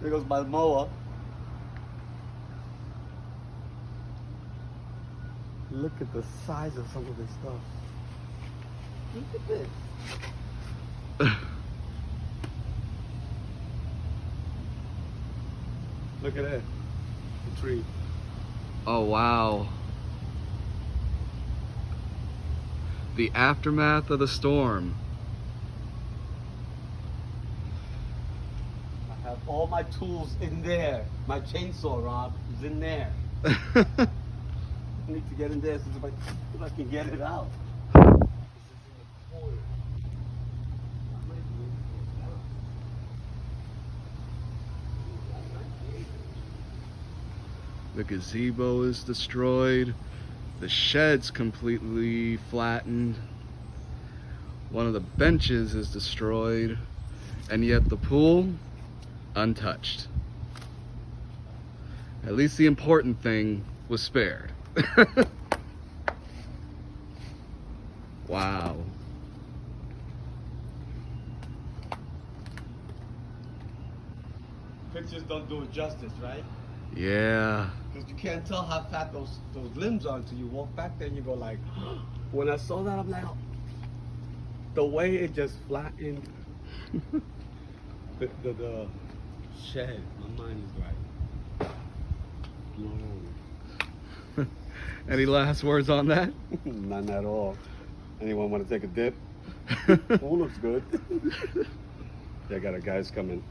There goes my mower. Look at the size of some of this stuff. Look at this. Look at that. The tree. Oh, wow. The aftermath of the storm. I have all my tools in there. My chainsaw rod is in there. I need to get in there so if I can get it out. The gazebo is destroyed. The shed's completely flattened. One of the benches is destroyed. And yet the pool, untouched. At least the important thing was spared. Wow. Pictures don't do it justice, right? Yeah. Because you can't tell how fat those limbs are until you walk back there and you go like, when I saw that, I'm like, oh. The way it just flattened the shed, my mind is like, no. Any last words on that? None at all. Anyone want to take a dip? Pool looks good. Yeah, I got a guys coming.